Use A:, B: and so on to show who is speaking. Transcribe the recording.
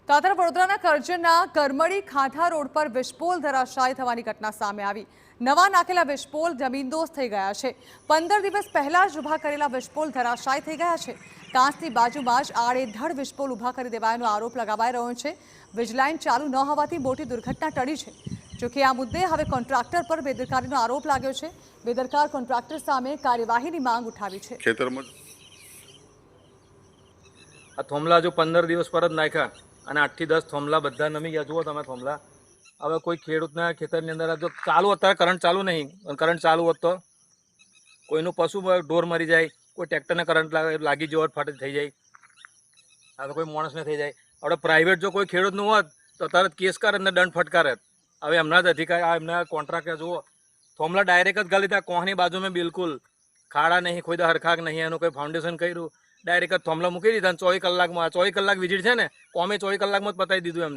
A: તાતર વડોદરાના કરજણના કરમડી ખાંઠા રોડ પર વિસ્ફોલ ધરાશાયી થવાની ઘટના સામે આવી। નવા નાખેલા વિસ્ફોલ જમીનદોસ્ત થઈ ગયા છે। 15 દિવસ પહેલા જ ઉભા કરેલા વિસ્ફોલ ધરાશાયી થઈ ગયા છે। કાંસની બાજુમાં જ આડેધડ વિસ્ફોલ ઉભા કરી દેવાનો આરોપ લગાવાઈ રહ્યો છે। વીજલાઇન ચાલુ ન હોવાથી મોટી દુર્ઘટના ટળી છે। જોકે આ મુદ્દે હવે કોન્ટ્રાક્ટર પર બેદરકારીનો આરોપ લાગ્યો છે। બેદરકાર કોન્ટ્રાક્ટર સામે કાર્યવાહીની માંગ ઉઠાવી છે।
B: ખેતરમાં
C: આ થોમલા જો 15 દિવસ પર જ નાખ્યા અને 8 થી 10 થોમલા બધા નમી ગયા। જુઓ તમે થોમલા। હવે કોઈ ખેડૂતના ખેતરની અંદર જો ચાલુ અત્યારે કરંટ ચાલુ નહીં, કરંટ ચાલુ હોત તો કોઈનું પશુ ઢોર મરી જાય, કોઈ ટ્રેક્ટરને કરંટ લાગી જવો ફાટ થઈ જાય, આ તો કોઈ માણસને થઈ જાય। હવે પ્રાઇવેટ જો કોઈ ખેડૂતનું હોત તો તરત કેસ કરે અને દંડ ફટકારે। હવે એમના જ અધિકારી આ એમના કોન્ટ્રાક્ટર જુઓ થોમલા ડાયરેક્ટ જ ગાલી ત્યાં કોહની બાજુમાં બિલકુલ ખાડા નહીં, કોઈ હરખાક નહીં, એનું કોઈ ફાઉન્ડેશન કર્યું, ડાયરેક્ટ જ થોમલા મૂકી દીધા। 24 કલાકમાં 24 કલાક વિઝિટ છે ને, કોમે 24 કલાકમાં જ પતાવી દીધું એમને।